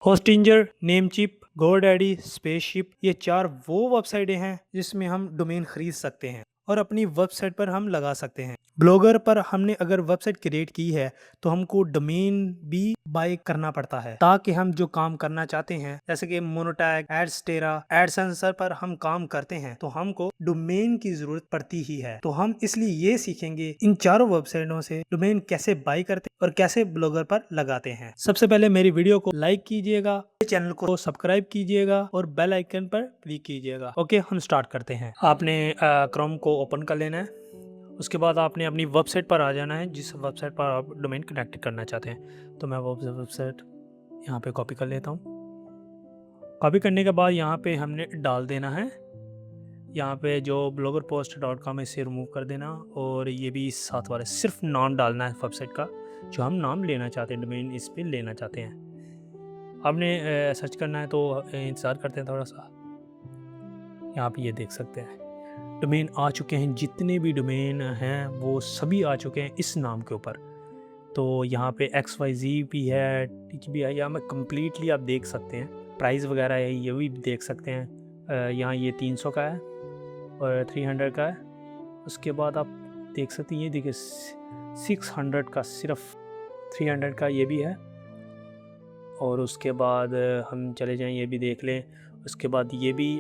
Hostinger, नेमचिप, GoDaddy, spaceship ये 4 वो वेबसाइटें हैं जिसमें हम डोमेन खरीद सकते हैं और अपनी वेबसाइट पर हम लगा सकते हैं। ब्लॉगर पर हमने अगर वेबसाइट क्रिएट की है तो हमको डोमेन भी बाय करना पड़ता है ताकि हम जो काम करना चाहते हैं जैसे कि मोनोटैग, एडस्टेरा, एडसेंसर पर हम काम करते हैं तो हमको डोमेन की जरूरत पड़ती ही है। तो हम इसलिए ये सीखेंगे इन चारों वेबसाइटों से डोमेन कैसे बाय करते और कैसे ब्लॉगर पर लगाते हैं। सबसे पहले मेरी वीडियो को लाइक कीजिएगा, चैनल को सब्सक्राइब कीजिएगा और बेल आइकन पर क्लिक कीजिएगा। ओके, हम स्टार्ट करते हैं। आपने क्रोम को ओपन कर लेना है। उसके बाद आपने अपनी वेबसाइट पर आ जाना है जिस वेबसाइट पर आप डोमेन कनेक्ट करना चाहते हैं। तो मैं वो वेबसाइट यहाँ पे कॉपी कर लेता हूँ। कॉपी करने के बाद यहाँ पे हमने डाल देना है। यहाँ पे जो bloggerpost.com है इसे रिमूव कर देना और ये भी साथ वाले सिर्फ नाम डालना है वेबसाइट का जो हम नाम लेना चाहते हैं, डोमेन इस पे लेना चाहते हैं। आपने सर्च करना है तो इंतज़ार करते हैं थोड़ा सा। यहाँ पे ये देख सकते हैं डोमेन आ चुके हैं। जितने भी डोमेन हैं वो सभी आ चुके हैं इस नाम के ऊपर। तो यहाँ पे XYZ भी है, टिच भी है। यहाँ में कम्प्लीटली आप देख सकते हैं प्राइस वगैरह है, ये भी देख सकते हैं। यहाँ ये 300 का है और 300 का है। उसके बाद आप देख सकते हैं ये देखिए 600 का, सिर्फ 300 का ये भी है। और उसके बाद हम चले जाएं, ये भी देख लें। उसके बाद ये भी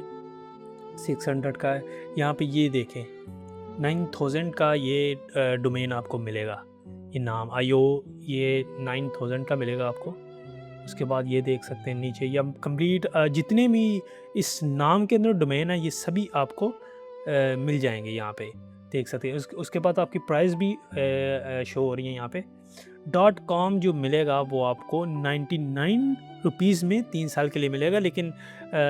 600 का है। यहाँ पे ये देखें 9000 का ये डोमेन आपको मिलेगा। ये नाम आयो ये 9000 का मिलेगा आपको। उसके बाद ये देख सकते हैं नीचे या कंप्लीट जितने भी इस नाम के अंदर डोमेन है ये सभी आपको मिल जाएंगे। यहाँ पे देख सकते हैं। उसके बाद आपकी प्राइस भी शो हो रही है यहाँ पे। .com जो मिलेगा वो आपको 99 रुपीज़ में 3 साल के लिए मिलेगा, लेकिन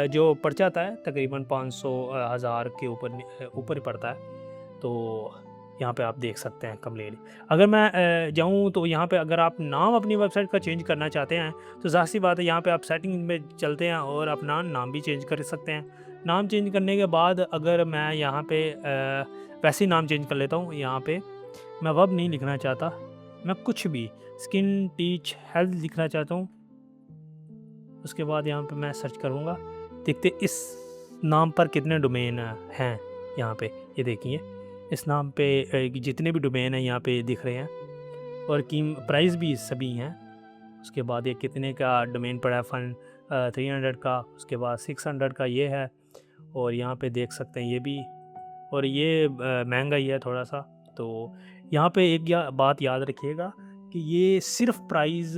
जो पड़ जाता है तकरीबन 500 हज़ार के ऊपर ही पड़ता है। तो यहाँ पे आप देख सकते हैं कंप्लीट। अगर मैं जाऊँ तो यहाँ पे अगर आप नाम अपनी वेबसाइट का चेंज करना चाहते हैं तो ज़ाहिर सी बात है यहाँ पे आप सेटिंग में चलते हैं और अपना नाम भी चेंज कर सकते हैं। नाम चेंज करने के बाद अगर मैं यहाँ पे वैसे ही नाम चेंज कर लेता हूँ। यहाँ पे मैं वेब नहीं लिखना चाहता, मैं कुछ भी स्किन टीच हेल्थ लिखना चाहता हूँ। उसके बाद यहाँ पे मैं सर्च करूँगा, देखते इस नाम पर कितने डोमेन हैं। यहाँ पे ये देखिए इस नाम पे जितने भी डोमेन हैं यहाँ पे दिख रहे हैं और प्राइस भी सभी हैं। उसके बाद ये कितने का डोमेन पड़ा है, फन 300 का। उसके बाद 600 का ये है और यहाँ पे देख सकते हैं ये भी, और ये महंगा ही है थोड़ा सा। तो यहाँ पे एक बात याद रखिएगा कि ये सिर्फ प्राइस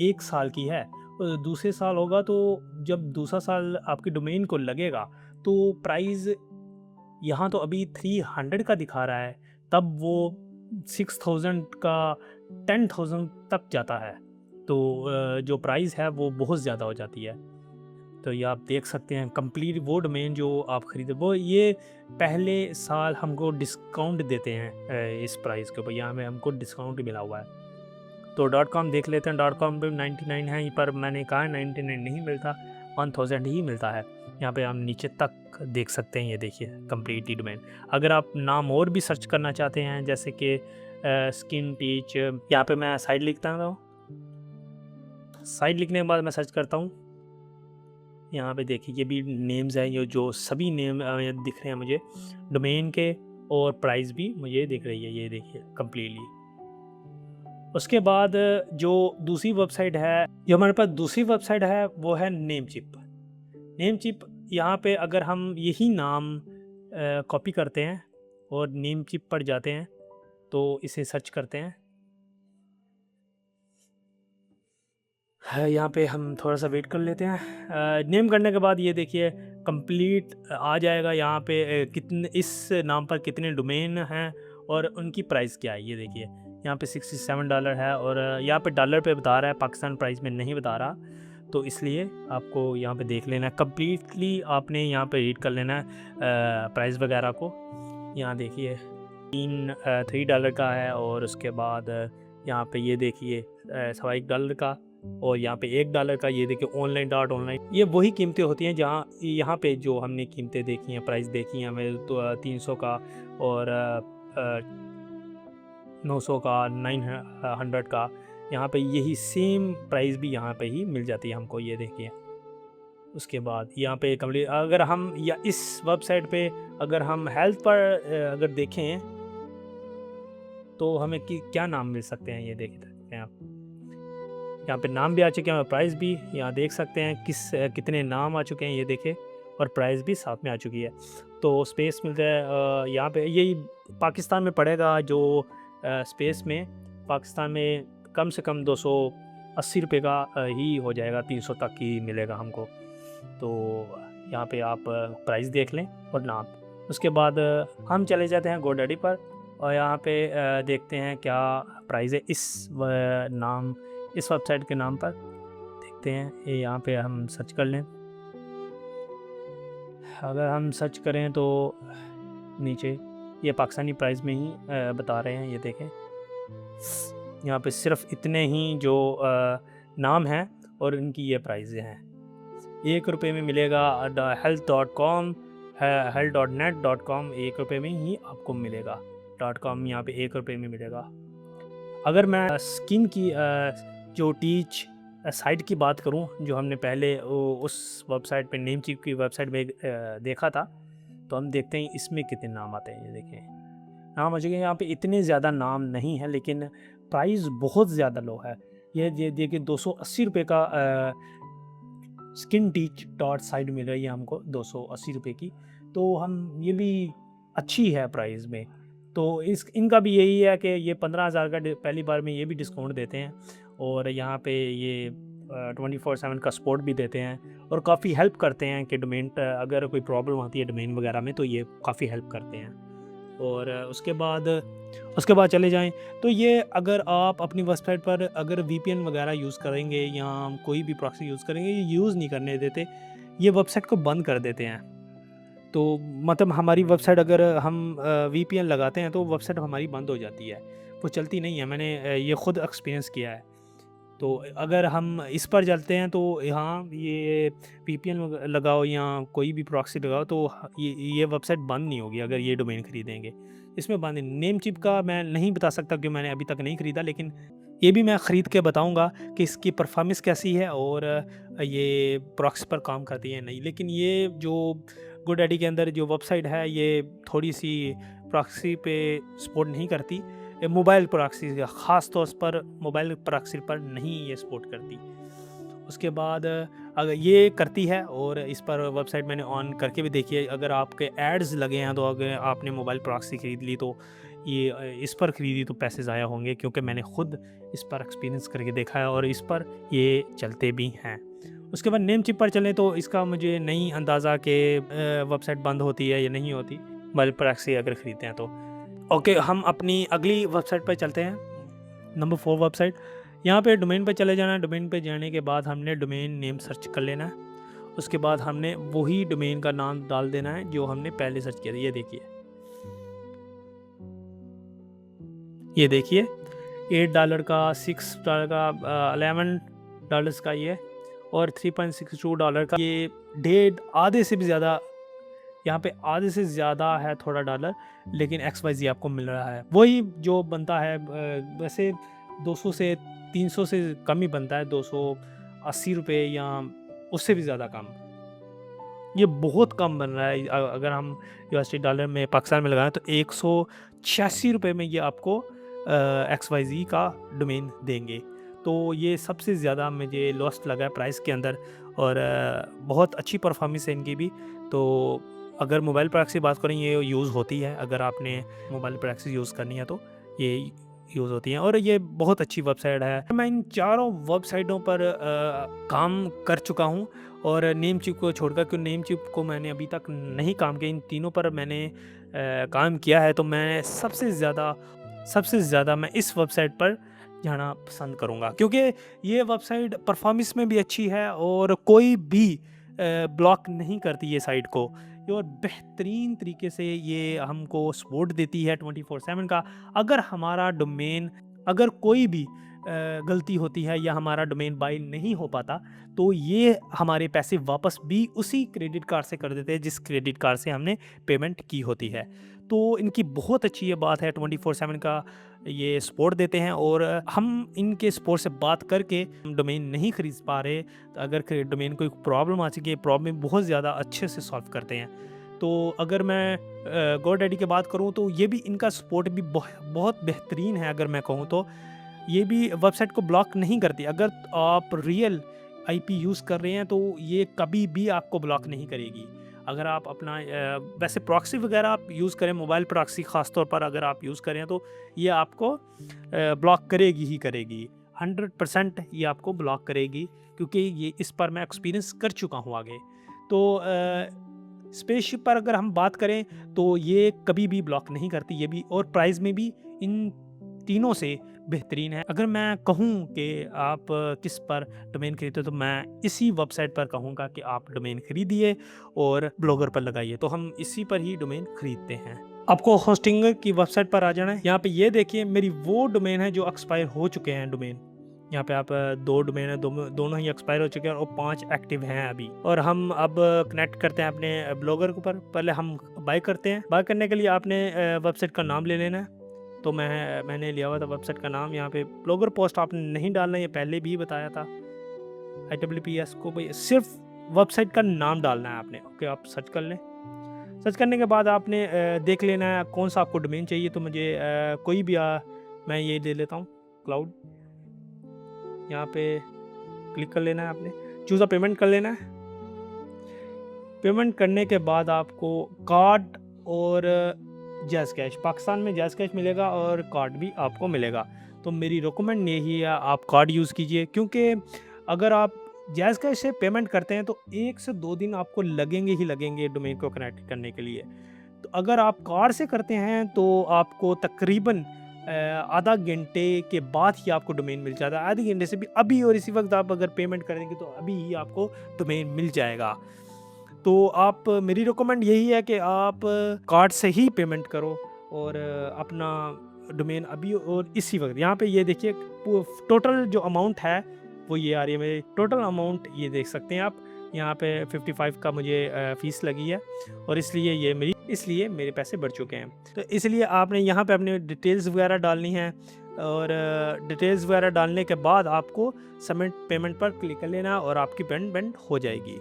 1 साल की है। और दूसरे साल होगा तो जब दूसरा साल आपके डोमेन को लगेगा तो प्राइस यहाँ तो अभी 300 का दिखा रहा है, तब वो 6000 का 10,000 तक जाता है। तो जो प्राइस है वो बहुत ज़्यादा हो जाती है। तो ये आप देख सकते हैं कंप्लीट वो डोमेन जो आप खरीदे वो ये पहले साल हमको डिस्काउंट देते हैं इस प्राइस के ऊपर। यहाँ में हमको डिस्काउंट मिला हुआ है। तो .com देख लेते हैं। .com पे 99 है, पर मैंने कहा 99 नहीं मिलता, 1000 ही मिलता है। यहाँ पे हम नीचे तक देख सकते हैं, ये देखिए कंप्लीटली डोमेन। अगर आप नाम और भी सर्च करना चाहते हैं जैसे कि स्किन टीच, यहाँ पे मैं साइड लिखता हूँ। साइड लिखने के बाद मैं सर्च करता हूँ। यहाँ पे देखिए ये भी नेम्स हैं, ये जो सभी नेम दिख रहे हैं मुझे डोमेन के, और प्राइस भी मुझे दिख रही है, ये देखिए कंप्लीटली। उसके बाद जो दूसरी वेबसाइट है, जो हमारे पास दूसरी वेबसाइट है वो है नेमचिप। नेमचिप यहाँ पे अगर हम यही नाम कॉपी करते हैं और नेमचिप पर जाते हैं तो इसे सर्च करते हैं। यहाँ पे हम थोड़ा सा वेट कर लेते हैं। नेम करने के बाद ये देखिए कंप्लीट आ जाएगा। यहाँ पे कितने इस नाम पर कितने डोमेन हैं और उनकी प्राइस क्या है। ये देखिए यहाँ पे $67 है और यहाँ पे डॉलर पे बता रहा है, पाकिस्तान प्राइस में नहीं बता रहा। तो इसलिए आपको यहाँ पे देख लेना है, कम्प्लीटली आपने यहाँ पे रीड कर लेना है प्राइस वगैरह को। यहाँ देखिए $3 का है और उसके बाद यहाँ पे ये देखिए $1 का और यहाँ पे $1 का। ये देखिए ऑनलाइन, ये वही कीमतें होती हैं जहाँ यहाँ पे जो हमने कीमतें देखी हैं, प्राइस देखी हैं हमें, तो 300 का और 900 का, 900 का, यहाँ पे यही सेम प्राइस भी यहाँ पे ही मिल जाती है हमको, ये देखिए। उसके बाद यहाँ पे कंप्लीट, अगर हम या इस वेबसाइट पे अगर हम हेल्थ पर अगर देखें तो हमें क्या नाम मिल सकते हैं, ये देख सकते हैं आप। यहाँ पे नाम भी आ चुके हैं और प्राइस भी यहाँ देख सकते हैं कितने नाम आ चुके हैं, ये देखें, और प्राइस भी साथ में आ चुकी है। तो स्पेस मिलता है यहाँ पे, यही पाकिस्तान में पड़ेगा जो स्पेस में पाकिस्तान में कम से कम 280 रुपये का ही हो जाएगा, 300 तक ही मिलेगा हमको। तो यहाँ पे आप प्राइस देख लें और नाम। उसके बाद हम चले जाते हैं GoDaddy पर और यहाँ पे देखते हैं क्या प्राइस है इस वेबसाइट के नाम पर। देखते हैं ये, यहाँ पे हम सर्च कर लें। अगर हम सर्च करें तो नीचे ये पाकिस्तानी प्राइस में ही बता रहे हैं, ये देखें। यहाँ पे सिर्फ इतने ही जो नाम हैं और इनकी ये प्राइस हैं। 1 रुपये में मिलेगा health.com, health.net.com 1 रुपये में ही आपको मिलेगा। .com यहाँ पे 1 रुपये में मिलेगा। अगर मैं स्किन की जो टीच साइट की बात करूं, जो हमने पहले उस वेबसाइट पे नेमचीप की वेबसाइट में देखा था, तो हम देखते हैं इसमें कितने नाम आते हैं। ये देखें, नाम आ चुके हैं। यहाँ पे इतने ज़्यादा नाम नहीं है लेकिन प्राइस बहुत ज़्यादा लो है। ये देखिए 280 रुपये का स्किन टीच डॉट साइट मिल रही है हमको 280 रुपये की। तो हम ये भी अच्छी है प्राइस में। तो इनका भी यही है कि ये 15,000 का पहली बार में ये भी डिस्काउंट देते हैं और यहाँ पे ये 24/7 का सपोर्ट भी देते हैं और काफ़ी हेल्प करते हैं कि डोमेन अगर कोई प्रॉब्लम आती है डोमेन वगैरह में तो ये काफ़ी हेल्प करते हैं। और उसके बाद चले जाएं तो ये अगर आप अपनी वेबसाइट पर अगर VPN वगैरह यूज़ करेंगे या कोई भी प्रॉक्सी यूज़ करेंगे, ये यूज़ नहीं करने देते, ये वेबसाइट को बंद कर देते हैं। तो मतलब हमारी वेबसाइट अगर हम VPN लगाते हैं तो वेबसाइट हमारी बंद हो जाती है, वो चलती नहीं है। मैंने ये ख़ुद एक्सपीरियंस किया है। तो अगर हम इस पर चलते हैं तो यहाँ ये VPN लगाओ या कोई भी प्रॉक्सी लगाओ तो ये वेबसाइट बंद नहीं होगी अगर ये डोमेन ख़रीदेंगे। इसमें बंद नहीं। नेमचीप का मैं नहीं बता सकता क्योंकि मैंने अभी तक नहीं ख़रीदा, लेकिन ये भी मैं ख़रीद के बताऊंगा कि इसकी परफॉर्मेंस कैसी है और ये प्रॉक्सी पर काम करती है नहीं। लेकिन ये जो GoDaddy के अंदर जो वेबसाइट है ये थोड़ी सी प्रॉक्सी पे सपोर्ट नहीं करती, मोबाइल प्रॉक्सी ख़ास तौर पर मोबाइल प्रॉक्सी पर नहीं ये सपोर्ट करती। उसके बाद अगर ये करती है और इस पर वेबसाइट मैंने ऑन करके भी देखी है, अगर आपके एड्स लगे हैं तो अगर आपने मोबाइल प्रॉक्सी ख़रीद ली तो ये इस पर ख़रीदी तो पैसे ज़ाया होंगे, क्योंकि मैंने ख़ुद इस पर एक्सपीरियंस करके देखा है और इस पर ये चलते भी हैं। उसके बाद नेमचीप पर चलें तो इसका मुझे नहीं अंदाज़ा कि वेबसाइट बंद होती है या नहीं होती मोबाइल प्रॉक्सी अगर ख़रीदते हैं तो। ओके, हम अपनी अगली वेबसाइट पर चलते हैं, नंबर 4 वेबसाइट। यहाँ पे डोमेन पे चले जाना है। डोमेन पे जाने के बाद हमने डोमेन नेम सर्च कर लेना है। उसके बाद हमने वही डोमेन का नाम डाल देना है जो हमने पहले सर्च किया था। ये देखिए $8 का, $6 का, $11 का ये और $3.62 का। ये आधे से भी ज़्यादा, यहाँ पे आधे से ज़्यादा है थोड़ा डॉलर, लेकिन XYZ आपको मिल रहा है। वही जो बनता है वैसे 200 से 300 से कम ही बनता है, 280 रुपये या उससे भी ज़्यादा कम। ये बहुत कम बन रहा है। अगर हम $USD में पाकिस्तान में लगाएं तो 186 रुपये में ये आपको XYZ का डोमेन देंगे। तो ये सबसे ज़्यादा मुझे लॉस्ट लगा है प्राइस के अंदर और बहुत अच्छी परफॉर्मेंस है इनकी भी। तो अगर मोबाइल प्रॉक्सी बात करें ये यूज़ होती है, अगर आपने मोबाइल प्रॉक्सी यूज़ करनी है तो ये यूज़ होती हैं और ये बहुत अच्छी वेबसाइट है। मैं इन चारों वेबसाइटों पर काम कर चुका हूँ और नेमचीप को छोड़कर, क्योंकि नेमचीप को मैंने अभी तक नहीं काम किया, इन तीनों पर मैंने काम किया है। तो मैं सबसे ज़्यादा मैं इस वेबसाइट पर जाना पसंद करूँगा, क्योंकि ये वेबसाइट परफॉर्मेंस में भी अच्छी है और कोई भी ब्लॉक नहीं करती ये साइट को, और बेहतरीन तरीके से ये हमको सपोर्ट देती है 24/7 का। अगर हमारा डोमेन, अगर कोई भी गलती होती है या हमारा डोमेन बाय नहीं हो पाता तो ये हमारे पैसे वापस भी उसी क्रेडिट कार्ड से कर देते हैं जिस क्रेडिट कार्ड से हमने पेमेंट की होती है। तो इनकी बहुत अच्छी ये बात है 24/7 का ये सपोर्ट देते हैं और हम इनके सपोर्ट से बात करके हम डोमेन नहीं खरीद पा रहे, तो अगर डोमेन कोई प्रॉब्लम आ चुकी है, प्रॉब्लम बहुत ज़्यादा अच्छे से सॉल्व करते हैं। तो अगर मैं गोडैडी की बात करूँ तो ये भी इनका सपोर्ट भी बहुत बेहतरीन है। अगर मैं कहूँ तो ये भी वेबसाइट को ब्लॉक नहीं करती। अगर आप रियल आईपी यूज़ कर रहे हैं तो ये कभी भी आपको ब्लॉक नहीं करेगी। अगर आप अपना वैसे प्रॉक्सी वगैरह आप यूज़ करें, मोबाइल प्रॉक्सी ख़ास तौर पर अगर आप यूज़ करें तो ये आपको ब्लॉक करेगी ही करेगी। 100% ये आपको ब्लॉक करेगी, क्योंकि ये इस पर मैं एक्सपीरियंस कर चुका हूँ आगे। तो स्पेसशिप पर अगर हम बात करें तो ये कभी भी ब्लॉक नहीं करती, ये भी, और प्राइस में भी इन तीनों से बेहतरीन है। अगर मैं कहूँ कि आप किस पर डोमेन खरीदते हो तो मैं इसी वेबसाइट पर कहूँगा कि आप डोमेन खरीदिए और ब्लॉगर पर लगाइए, तो हम इसी पर ही डोमेन खरीदते हैं। आपको होस्टिंग की वेबसाइट पर आ जाना है। यहाँ पे ये देखिए मेरी वो डोमेन है जो एक्सपायर हो चुके हैं डोमेन। यहाँ पे आप 2 डोमेन है, दोनों ही एक्सपायर हो चुके हैं और 5 एक्टिव हैं अभी। और हम अब कनेक्ट करते हैं अपने ब्लॉगर के ऊपर। पहले हम बाय करते हैं। बाय करने के लिए आपने वेबसाइट का नाम ले लेना है। तो मैंने लिया हुआ था वेबसाइट का नाम। यहाँ पे ब्लॉगर पोस्ट आपने नहीं डालना, ये पहले भी बताया था। IWPS को भाई सिर्फ वेबसाइट का नाम डालना है आपने। ओके, आप सर्च कर लें। सर्च करने के बाद आपने देख लेना है कौन सा आपको डोमेन चाहिए। तो मुझे कोई भी मैं ये ले लेता हूँ, क्लाउड। यहाँ पे क्लिक कर लेना है आपने, चूज़ अ पेमेंट कर लेना है। पेमेंट करने के बाद आपको कार्ड और जैज़ कैश, पाकिस्तान में जैज़ कैश मिलेगा और कार्ड भी आपको मिलेगा। तो मेरी रिकमेंड यही है आप कार्ड यूज़ कीजिए, क्योंकि अगर आप जैज़ कैश से पेमेंट करते हैं तो 1 से 2 दिन आपको लगेंगे ही लगेंगे डोमेन को कनेक्ट करने के लिए। तो अगर आप कार्ड से करते हैं तो आपको तकरीबन आधा घंटे के बाद ही आपको डोमेन मिल जाता है। आधे घंटे से भी अभी और इसी वक्त आप अगर पेमेंट करेंगे तो अभी ही आपको डोमेन मिल जाएगा। तो आप, मेरी रिकमेंड यही है कि आप कार्ड से ही पेमेंट करो और अपना डोमेन अभी और इसी वक्त। यहाँ पे ये देखिए टोटल जो अमाउंट है वो ये आ रही है। मेरी टोटल अमाउंट ये देख सकते हैं आप। यहाँ पे 55 का मुझे फ़ीस लगी है और इसलिए मेरे पैसे बढ़ चुके हैं। तो इसलिए आपने यहाँ पे अपनी डिटेल्स वगैरह डालनी है और डिटेल्स वगैरह डालने के बाद आपको सबमिट पेमेंट पर क्लिक कर लेना और आपकी पेमेंट हो जाएगी।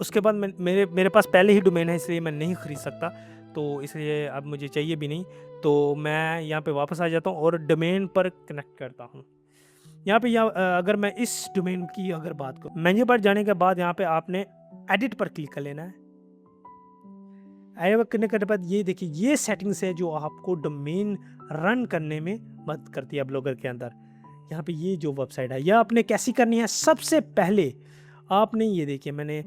उसके बाद मेरे पास पहले ही डोमेन है, इसलिए मैं नहीं ख़रीद सकता, तो इसलिए अब मुझे चाहिए भी नहीं। तो मैं यहाँ पे वापस आ जाता हूँ और डोमेन पर कनेक्ट करता हूँ। यहाँ पे अगर मैं इस डोमेन की अगर बात करूँ, मेन्यू पर जाने के बाद यहाँ पे आपने एडिट पर क्लिक कर लेना है। एडिट करने के बाद ये देखिए ये सेटिंग्स है जो आपको डोमेन रन करने में मदद करती है ब्लॉगर के अंदर। यहाँ पे ये जो वेबसाइट है यह आपने कैसी करनी है, सबसे पहले आपने ये देखिए मैंने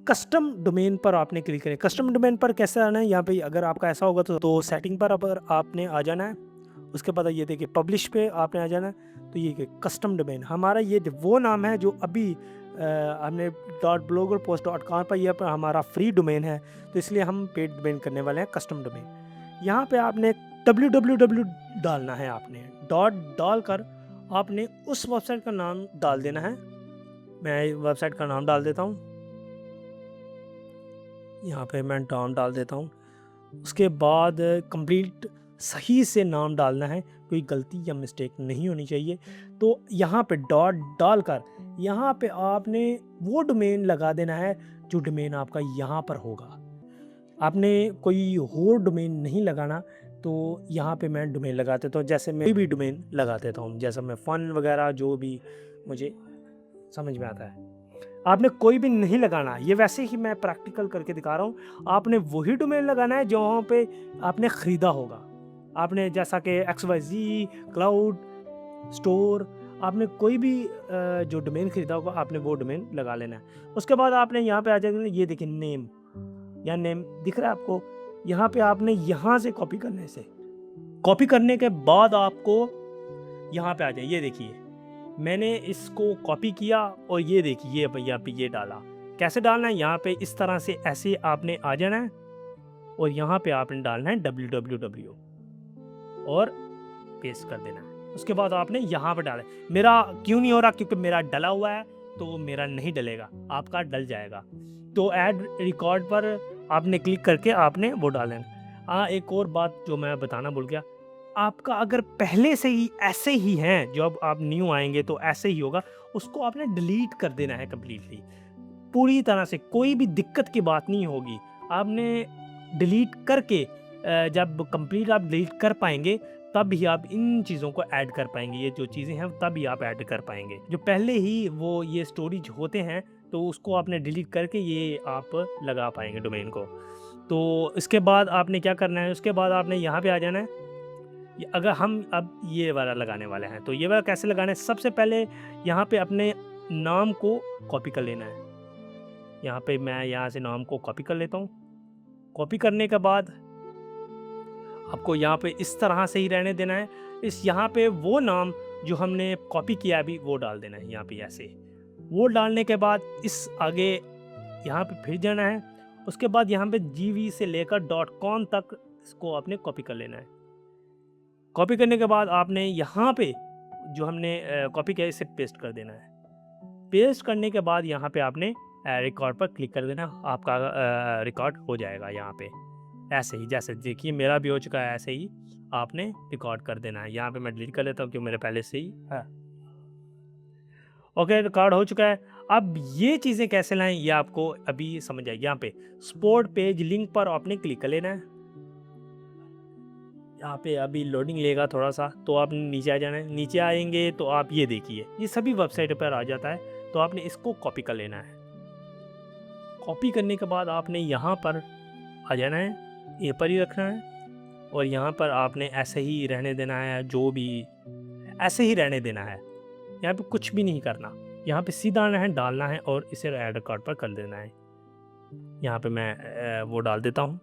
कस्टम डोमेन पर आपने क्लिक करें। कस्टम डोमेन पर कैसे आना है, यहाँ पे अगर आपका ऐसा होगा तो सेटिंग पर आपने आ जाना है। उसके बाद ये देखिए पब्लिश पे आपने आ जाना है। तो ये कस्टम डोमेन हमारा ये वो नाम है जो अभी हमने .bloggerpost.com पर यह पर हमारा फ्री डोमेन है, तो इसलिए हम पेड डोमेन करने वाले हैं कस्टम डोमेन। यहाँ पे आपने www डालना है, आपने डॉट डालकर आपने उस वेबसाइट का नाम डाल देना है। मैं वेबसाइट का नाम डाल देता हूँ, यहाँ पे मैं नाम डाल देता हूँ। उसके बाद कंप्लीट सही से नाम डालना है, कोई गलती या मिस्टेक नहीं होनी चाहिए। तो यहाँ पे डॉट डालकर यहाँ पे आपने वो डोमेन लगा देना है जो डोमेन आपका यहाँ पर होगा। आपने कोई और डोमेन नहीं लगाना। तो यहाँ पे मैं डोमेन लगा देता हूँ, जैसे मैं भी डोमेन लगा देता हूँ, जैसा मैं फ़न वगैरह जो भी मुझे समझ में आता है। आपने कोई भी नहीं लगाना, ये वैसे ही मैं प्रैक्टिकल करके दिखा रहा हूँ। आपने वही डोमेन लगाना है जहाँ पे आपने ख़रीदा होगा। आपने जैसा कि XYZ क्लाउड स्टोर, आपने कोई भी जो डोमेन ख़रीदा होगा आपने वो डोमेन लगा लेना है। उसके बाद आपने यहाँ पे आ जाएगा, ये देखिए नेम, यहाँ नेम दिख रहा है आपको। यहाँ पे आपने यहाँ से कॉपी करने के बाद आपको यहाँ पे आ जाए। ये देखिए मैंने इसको कॉपी किया और ये देखिए भैया पे ये डाला। कैसे डालना है, यहाँ पे इस तरह से ऐसे आपने आ जाना है और यहाँ पे आपने डालना है www और पेस्ट कर देना है। उसके बाद आपने यहाँ पे डाला। मेरा क्यों नहीं हो रहा, क्योंकि मेरा डला हुआ है, तो मेरा नहीं डलेगा, आपका डल जाएगा। तो ऐड रिकॉर्ड पर आपने क्लिक करके आपने वो डालना है। एक और बात जो मैं बताना भूल गया, आपका अगर पहले से ही ऐसे ही हैं, जब आप न्यू आएँगे तो ऐसे ही होगा, उसको आपने डिलीट कर देना है कंप्लीटली। पूरी तरह से कोई भी दिक्कत की बात नहीं होगी। आपने डिलीट करके जब कंप्लीट आप डिलीट कर पाएँगे, तब ही आप इन चीज़ों को ऐड कर पाएँगे। ये जो चीज़ें हैं तभी आप ऐड कर पाएँगे। जो पहले ही वो ये स्टोरेज होते हैं, तो उसको आपने डिलीट करके ये आप लगा पाएँगे डोमेन को। तो इसके बाद आपने क्या करना है, उसके बाद आपने यहाँ पे आ जाना है। अगर हम अब ये वाला लगाने वाले हैं, तो ये वाला कैसे लगाना है? सबसे पहले यहाँ पे अपने नाम को कॉपी कर लेना है। यहाँ पे मैं यहाँ से नाम को कॉपी कर लेता हूँ। कॉपी करने के बाद आपको यहाँ पे इस तरह से ही रहने देना है। इस यहाँ पे वो नाम जो हमने कॉपी किया अभी, वो डाल देना है यहाँ पे ऐसे। वो डालने के बाद इस आगे यहाँ पे फिर जाना है। उसके बाद यहाँ पे gv से लेकर .com तक इसको आपने कॉपी कर लेना है। कॉपी करने के बाद आपने यहाँ पे जो हमने कॉपी किया, इसे पेस्ट कर देना है। पेस्ट करने के बाद यहाँ पे आपने रिकॉर्ड पर क्लिक कर देना, आपका रिकॉर्ड हो जाएगा यहाँ पे। ऐसे ही जैसे देखिए मेरा भी हो चुका है, ऐसे ही आपने रिकॉर्ड कर देना है। यहाँ पे मैं डिलीट कर लेता हूँ क्योंकि मेरे पहले से ही है। ओके, रिकॉर्ड हो चुका है। अब ये चीज़ें कैसे लाएं ये आपको अभी समझ आएगी। यहाँ पे स्पोर्ट पेज लिंक पर आपने क्लिक कर लेना है। यहाँ पे अभी लोडिंग लेगा थोड़ा सा, तो आपने नीचे आ जाना है। नीचे आएंगे तो आप ये देखिए, ये सभी वेबसाइट पर आ जाता है। तो आपने इसको कॉपी कर लेना है। कॉपी करने के बाद आपने यहाँ पर आ जाना है, ए पर ही रखना है और यहाँ पर आपने ऐसे ही रहने देना है। जो भी ऐसे ही रहने देना है, यहाँ पे कुछ भी नहीं करना। यहाँ पे सीधा आना है, डालना है और इसे ऐड कार्ड पर कर देना है। यहाँ पे मैं वो डाल देता हूँ।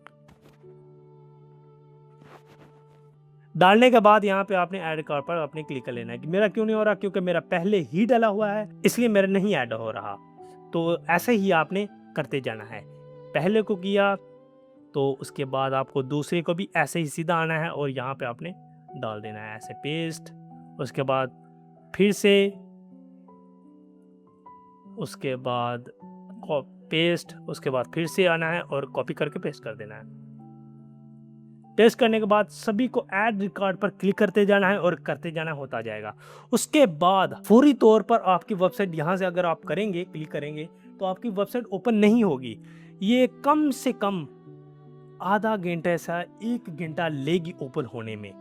डालने के बाद यहाँ पे आपने ऐड कार्ड पर अपने क्लिक कर लेना है। कि मेरा क्यों नहीं हो रहा, क्योंकि मेरा पहले ही डाला हुआ है, इसलिए मेरा नहीं ऐड हो रहा। तो ऐसे ही आपने करते जाना है। पहले को किया तो उसके बाद आपको दूसरे को भी ऐसे ही सीधा आना है और यहाँ पे आपने डाल देना है ऐसे पेस्ट। उसके बाद फिर से उसके बाद पेस्ट, उसके बाद फिर से आना है और कॉपी करके पेस्ट कर देना है। पेस्ट करने के बाद सभी को ऐड रिकॉर्ड पर क्लिक करते जाना है और करते जाना होता जाएगा। उसके बाद फौरी तौर पर आपकी वेबसाइट यहाँ से अगर आप करेंगे, क्लिक करेंगे, तो आपकी वेबसाइट ओपन नहीं होगी। ये कम से कम आधा घंटा से 1 घंटा लेगी ओपन होने में।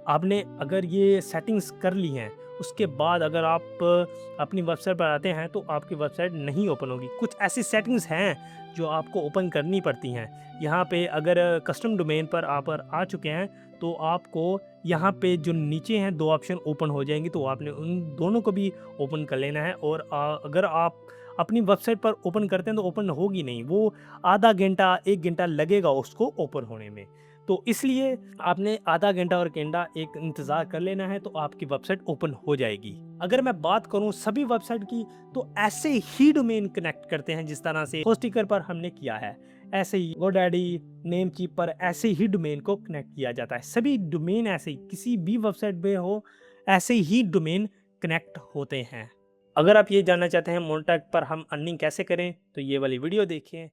आपने अगर ये सेटिंग्स कर ली हैं, उसके बाद अगर आप अपनी वेबसाइट पर आते हैं तो आपकी वेबसाइट नहीं ओपन होगी। कुछ ऐसी सेटिंग्स हैं जो आपको ओपन करनी पड़ती हैं। यहाँ पे अगर कस्टम डोमेन पर आप आ चुके हैं तो आपको यहाँ पे जो नीचे हैं 2 ऑप्शन ओपन हो जाएंगी, तो आपने उन दोनों को भी ओपन कर लेना है। और अगर आप अपनी वेबसाइट पर ओपन करते हैं तो ओपन होगी नहीं, वो आधा घंटा 1 घंटा लगेगा उसको ओपन होने में। तो इसलिए आपने आधा घंटा और घंटा एक इंतज़ार कर लेना है, तो आपकी वेबसाइट ओपन हो जाएगी। अगर मैं बात करूं सभी वेबसाइट की, तो ऐसे ही डोमेन कनेक्ट करते हैं जिस तरह से होस्टिकर पर हमने किया है। ऐसे ही गोडैडी, नेमचीप पर ऐसे ही डोमेन को कनेक्ट किया जाता है। सभी डोमेन ऐसे ही किसी भी वेबसाइट पे हो, ऐसे ही डोमेन कनेक्ट होते हैं। अगर आप ये जानना चाहते हैं मोनेटाइज पर हम अर्निंग कैसे करें, तो ये वाली वीडियो देखिए।